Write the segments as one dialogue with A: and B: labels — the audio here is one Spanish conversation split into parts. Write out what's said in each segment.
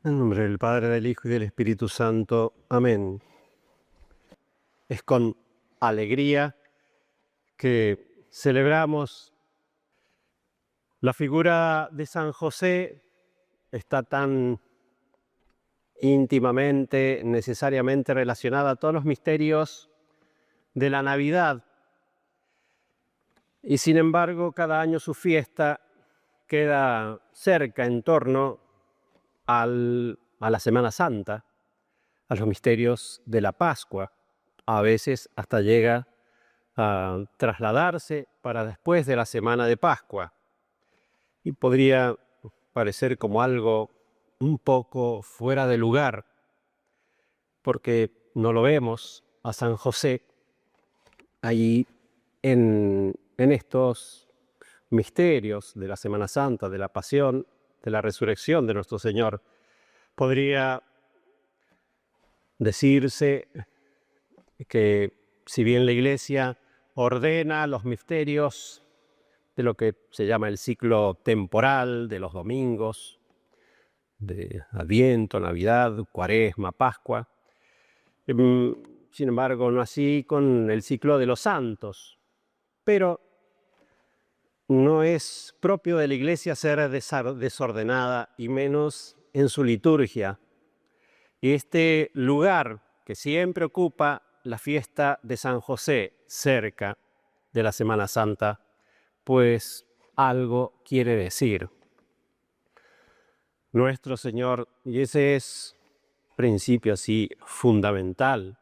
A: En nombre del Padre, del Hijo y del Espíritu Santo. Amén. Es con alegría que celebramos la figura de San José. Está tan íntimamente, necesariamente relacionada a todos los misterios de la Navidad. Y sin embargo, cada año su fiesta queda cerca en torno a la Semana Santa, a los misterios de la Pascua. A veces hasta llega a trasladarse para después de la semana de Pascua. Y podría parecer como algo un poco fuera de lugar, porque no lo vemos a San José ahí en estos misterios de la Semana Santa, de la Pasión, de la Resurrección de nuestro Señor. Podría decirse que si bien la Iglesia ordena los misterios de lo que se llama el ciclo temporal de los domingos, de Adviento, Navidad, Cuaresma, Pascua, sin embargo, no así con el ciclo de los santos. Pero no es propio de la Iglesia ser desordenada, y menos en su liturgia. Y este lugar que siempre ocupa la fiesta de San José, cerca de la Semana Santa, pues algo quiere decir. Nuestro Señor, y ese es principio así fundamental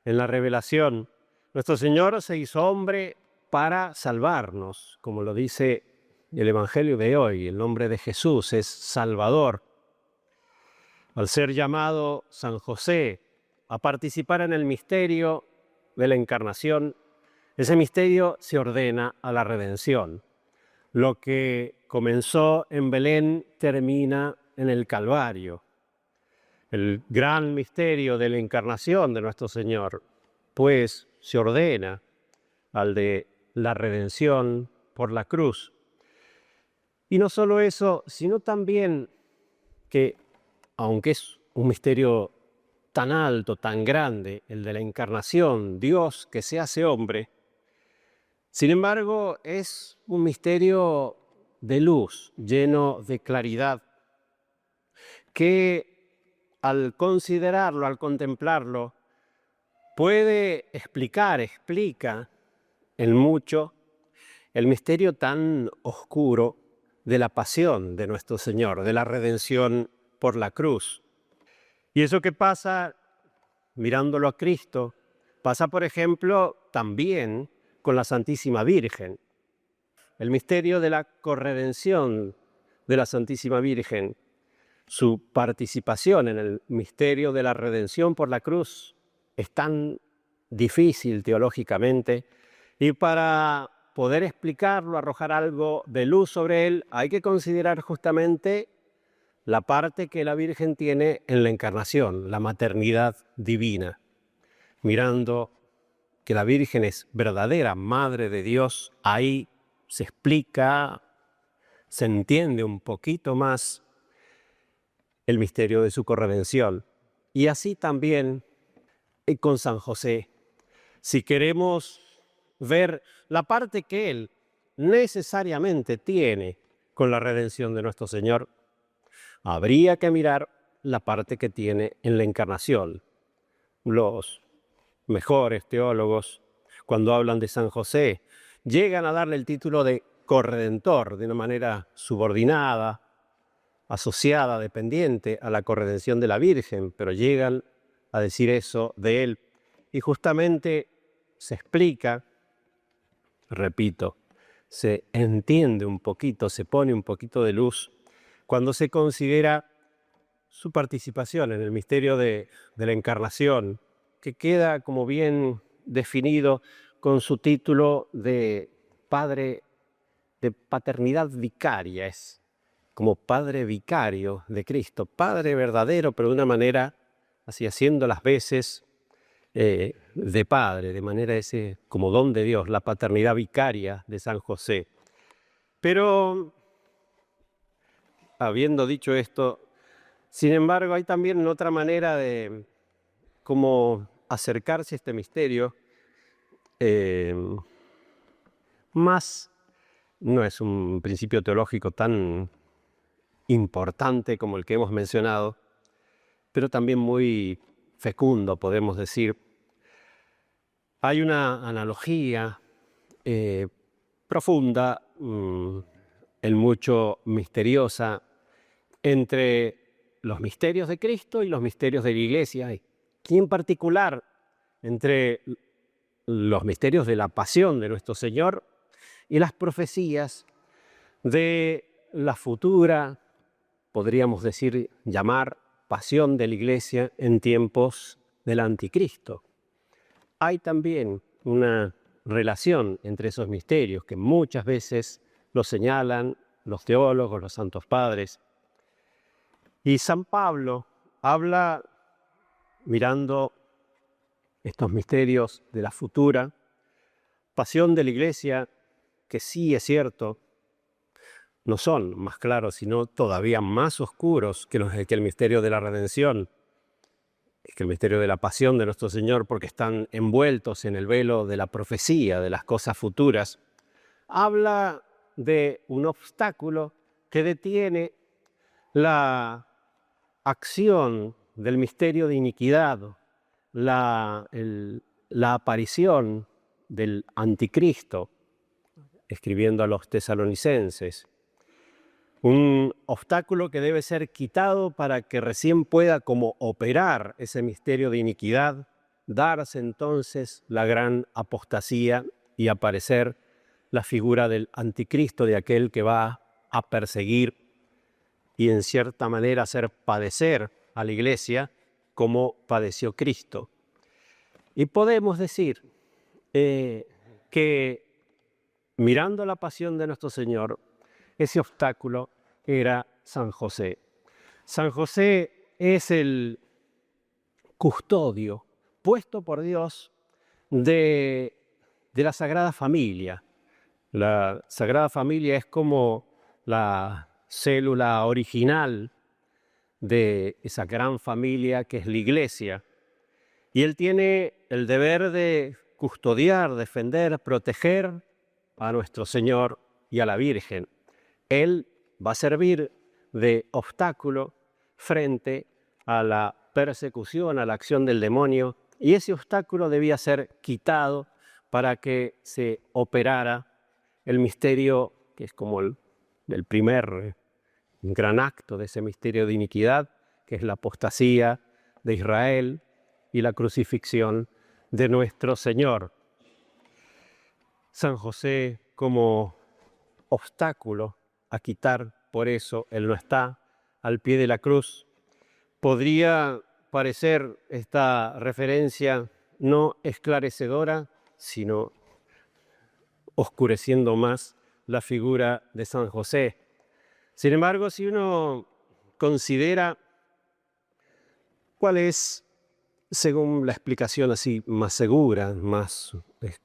A: en la revelación, nuestro Señor se hizo hombre para salvarnos, como lo dice el Evangelio de hoy. El nombre de Jesús es Salvador. Al ser llamado San José a participar en el misterio de la Encarnación, ese misterio se ordena a la redención. Lo que comenzó en Belén termina en el Calvario. El gran misterio de la Encarnación de nuestro Señor, pues se ordena al de la redención por la cruz. Y no solo eso, sino también que, aunque es un misterio tan alto, tan grande, el de la Encarnación, Dios que se hace hombre, sin embargo, es un misterio de luz, lleno de claridad, que al considerarlo, al contemplarlo, explica en mucho el misterio tan oscuro de la pasión de nuestro Señor, de la redención por la cruz. Y eso que pasa, mirándolo a Cristo, pasa, por ejemplo, también con la Santísima Virgen. El misterio de la corredención de la Santísima Virgen, su participación en el misterio de la redención por la cruz, es tan difícil teológicamente, y para poder explicarlo, arrojar algo de luz sobre él, hay que considerar justamente la parte que la Virgen tiene en la encarnación, la maternidad divina, mirando que la Virgen es verdadera Madre de Dios. Ahí se explica, se entiende un poquito más el misterio de su corredención. Y así también con San José. Si queremos ver la parte que él necesariamente tiene con la redención de nuestro Señor, habría que mirar la parte que tiene en la encarnación. Los mejores teólogos, cuando hablan de San José, llegan a darle el título de corredentor de una manera subordinada, asociada, dependiente a la corredención de la Virgen, pero llegan a decir eso de él. Y justamente se explica, repito, se entiende un poquito, se pone un poquito de luz cuando se considera su participación en el misterio de la Encarnación, que queda como bien definido con su título de Padre, de paternidad vicaria. Es como Padre vicario de Cristo, Padre verdadero, pero de una manera así haciendo las veces de Padre, de manera ese como don de Dios, la paternidad vicaria de San José. Pero, habiendo dicho esto, Sin embargo, hay también otra manera de cómo acercarse a este misterio, eh, más, no es un principio teológico tan importante como el que hemos mencionado, pero también muy fecundo, podemos decir. Hay una analogía profunda, en mucho misteriosa, entre los misterios de Cristo y los misterios de la Iglesia, y en particular entre los misterios de la pasión de nuestro Señor y las profecías de la futura, podríamos decir, llamar pasión de la Iglesia en tiempos del Anticristo. Hay también una relación entre esos misterios que muchas veces lo señalan los teólogos, los santos padres. Y San Pablo habla, mirando estos misterios de la futura pasión de la Iglesia, que sí es cierto, no son más claros, sino todavía más oscuros que el misterio de la redención, que el misterio de la pasión de nuestro Señor, porque están envueltos en el velo de la profecía, de las cosas futuras. Habla de un obstáculo que detiene la acción del misterio de iniquidad, la aparición del anticristo, escribiendo a los tesalonicenses. Un obstáculo que debe ser quitado para que recién pueda como operar ese misterio de iniquidad, darse entonces la gran apostasía y aparecer la figura del anticristo, de aquel que va a perseguir y en cierta manera hacer padecer a la Iglesia como padeció Cristo. Y podemos decir que mirando la pasión de nuestro Señor, ese obstáculo era San José. San José es el custodio puesto por Dios de la Sagrada Familia. La Sagrada Familia es como la célula original de esa gran familia que es la Iglesia. Y él tiene el deber de custodiar, defender, proteger a nuestro Señor y a la Virgen. Él va a servir de obstáculo frente a la persecución, a la acción del demonio, y ese obstáculo debía ser quitado para que se operara el misterio, que es como el primer gran acto de ese misterio de iniquidad, que es la apostasía de Israel y la crucifixión de nuestro Señor. San José como obstáculo a quitar, por eso Él no está al pie de la cruz. Podría parecer esta referencia no esclarecedora, sino oscureciendo más la figura de San José. Sin embargo, si uno considera cuál es, según la explicación así más segura, más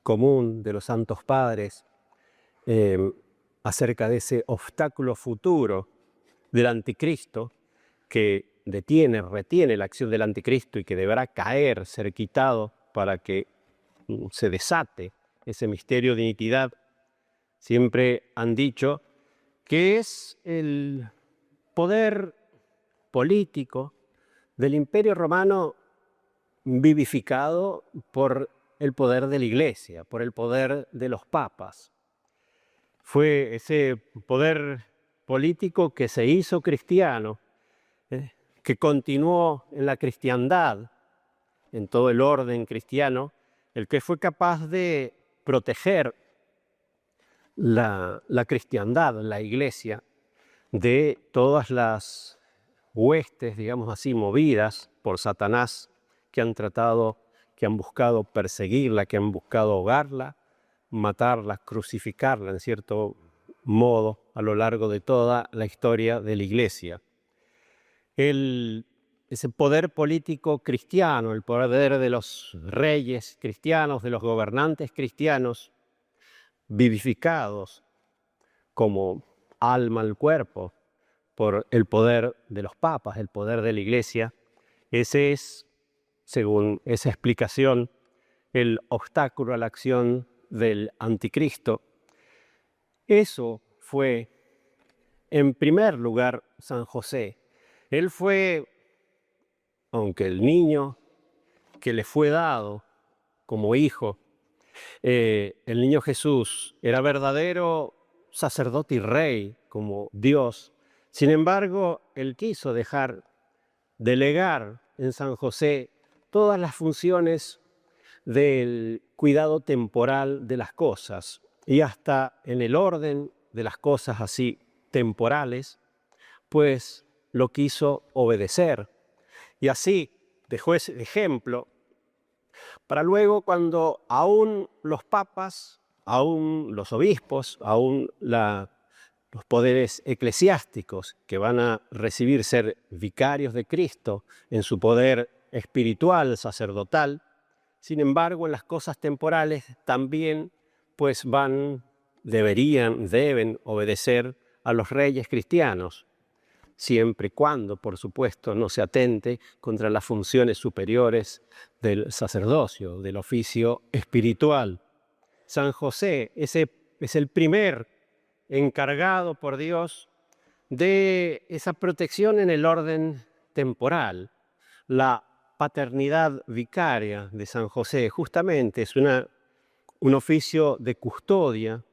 A: común de los santos padres, acerca de ese obstáculo futuro del anticristo que retiene la acción del anticristo y que deberá caer, ser quitado para que se desate ese misterio de iniquidad, siempre han dicho que es el poder político del Imperio Romano vivificado por el poder de la Iglesia, por el poder de los papas. Fue ese poder político que se hizo cristiano, que continuó en la cristiandad, en todo el orden cristiano, el que fue capaz de proteger la cristiandad, la Iglesia, de todas las huestes, digamos así, movidas por Satanás, que han buscado perseguirla, que han buscado ahogarla, matarla, crucificarla, en cierto modo, a lo largo de toda la historia de la Iglesia. Ese poder político cristiano, el poder de los reyes cristianos, de los gobernantes cristianos, vivificados como alma al cuerpo por el poder de los papas, el poder de la Iglesia. Ese es, según esa explicación, el obstáculo a la acción del anticristo. Eso fue, en primer lugar, San José. Él fue, aunque el niño que le fue dado como hijo, el niño Jesús era verdadero sacerdote y rey como Dios. Sin embargo, él quiso delegar en San José todas las funciones del cuidado temporal de las cosas y hasta en el orden de las cosas así temporales, pues lo quiso obedecer. Y así dejó ese ejemplo para luego, cuando aún los papas, aún los obispos, aún los poderes eclesiásticos que van a recibir ser vicarios de Cristo en su poder espiritual, sacerdotal, sin embargo, en las cosas temporales también pues deben obedecer a los reyes cristianos, siempre y cuando, por supuesto, no se atente contra las funciones superiores del sacerdocio, del oficio espiritual. San José ese es el primer encargado por Dios de esa protección en el orden temporal. La paternidad vicaria de San José justamente es un oficio de custodia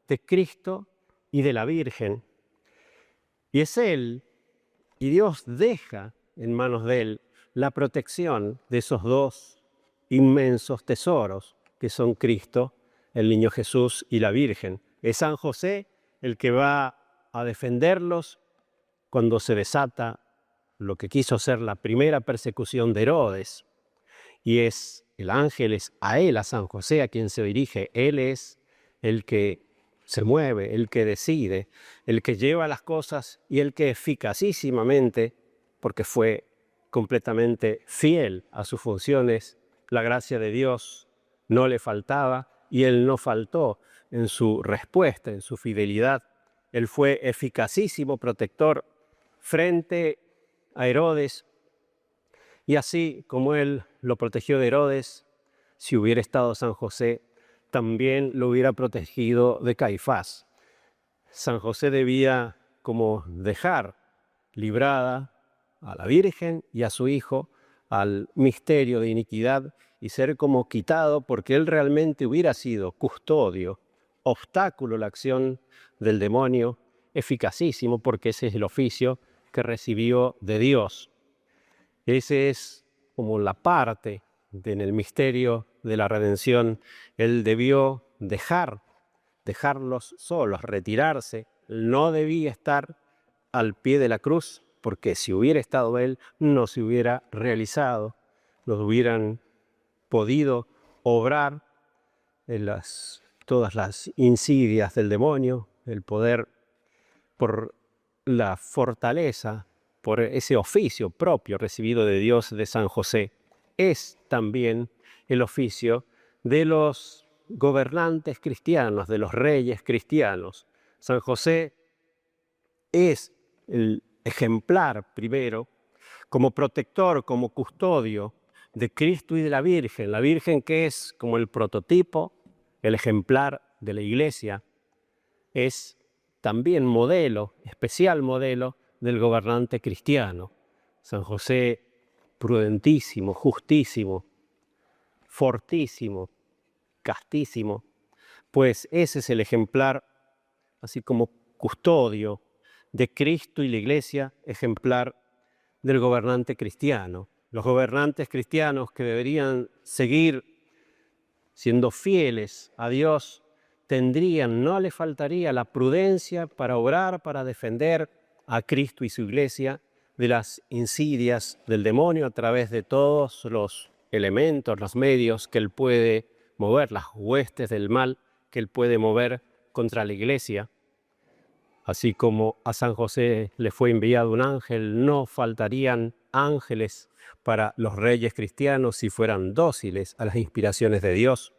A: de Cristo y de la Virgen. Y es Él, y Dios deja en manos de Él la protección de esos dos inmensos tesoros que son Cristo, el niño Jesús y la Virgen. Es San José el que va a defenderlos cuando se desata lo que quiso ser la primera persecución de Herodes. Y es el ángel, es a él, a San José, a quien se dirige. Él es el que se mueve, el que decide, el que lleva las cosas y el que eficacísimamente, porque fue completamente fiel a sus funciones, la gracia de Dios no le faltaba y él no faltó en su respuesta, en su fidelidad. Él fue eficacísimo protector frente a Herodes, y así como él lo protegió de Herodes, si hubiera estado San José, también lo hubiera protegido de Caifás. San José debía como dejar librada a la Virgen y a su hijo al misterio de iniquidad y ser como quitado, porque él realmente hubiera sido custodio, obstáculo a la acción del demonio, eficacísimo, porque ese es el oficio que recibió de Dios. Ese es como la parte en el misterio de la redención. Él debió dejarlos solos, retirarse. No debía estar al pie de la cruz, porque si hubiera estado él, no se hubiera realizado, no hubieran podido obrar en todas las insidias del demonio, el poder por la fortaleza, por ese oficio propio recibido de Dios de San José. Es también el oficio de los gobernantes cristianos, de los reyes cristianos. San José es el ejemplar primero, como protector, como custodio de Cristo y de la Virgen que es como el prototipo, el ejemplar de la Iglesia, es también modelo, especial modelo del gobernante cristiano. San José, prudentísimo, justísimo, fortísimo, castísimo, pues ese es el ejemplar, así como custodio de Cristo y la Iglesia, ejemplar del gobernante cristiano. Los gobernantes cristianos que deberían seguir siendo fieles a Dios no le faltaría la prudencia para obrar, para defender a Cristo y su Iglesia de las insidias del demonio a través de todos los elementos, los medios que él puede mover, las huestes del mal que él puede mover contra la Iglesia. Así como a San José le fue enviado un ángel, no faltarían ángeles para los reyes cristianos si fueran dóciles a las inspiraciones de Dios,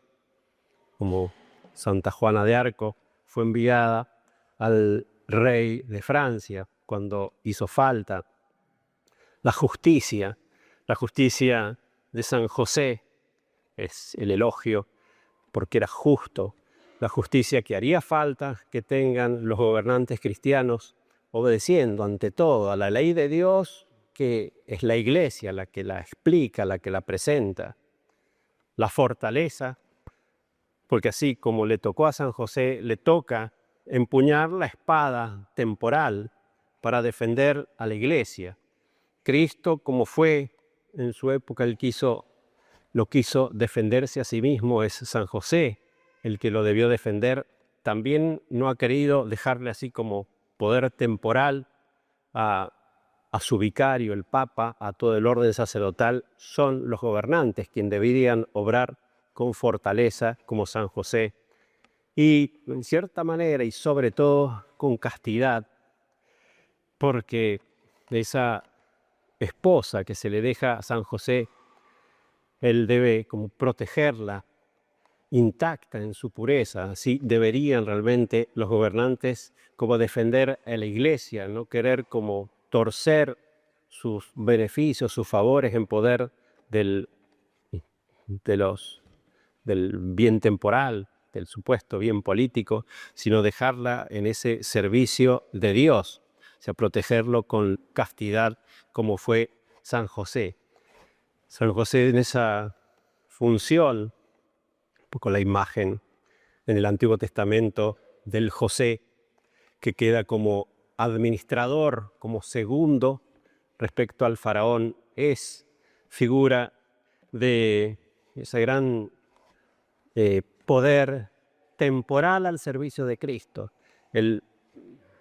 A: como Santa Juana de Arco fue enviada al rey de Francia cuando hizo falta. La justicia de San José es el elogio porque era justo. La justicia que haría falta que tengan los gobernantes cristianos, obedeciendo ante todo a la ley de Dios, que es la Iglesia la que la explica, la que la presenta. La fortaleza, porque así como le tocó a San José, le toca empuñar la espada temporal para defender a la Iglesia. Cristo, como fue en su época, lo quiso defenderse a sí mismo, es San José el que lo debió defender. También no ha querido dejarle así como poder temporal a su vicario, el Papa, a todo el orden sacerdotal. Son los gobernantes quienes deberían obrar con fortaleza como San José y en cierta manera y sobre todo con castidad, porque esa esposa que se le deja a San José, él debe como protegerla intacta en su pureza. Así deberían realmente los gobernantes como defender a la Iglesia, no querer como torcer sus beneficios, sus favores en poder del bien temporal, del supuesto bien político, sino dejarla en ese servicio de Dios, o sea, protegerlo con castidad como fue San José. San José en esa función, un poco la imagen en el Antiguo Testamento del José que queda como administrador, como segundo respecto al faraón, es figura de ese gran poder temporal al servicio de Cristo.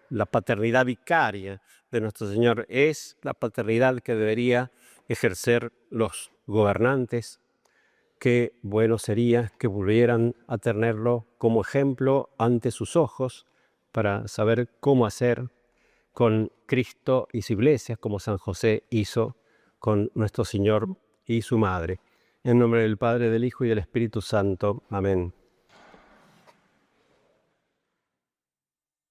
A: La paternidad vicaria de nuestro Señor es la paternidad que debería ejercer los gobernantes. Qué bueno sería que volvieran a tenerlo como ejemplo ante sus ojos para saber cómo hacer con Cristo y su Iglesia, como San José hizo con nuestro Señor y su Madre. En nombre del Padre, del Hijo y del Espíritu Santo. Amén.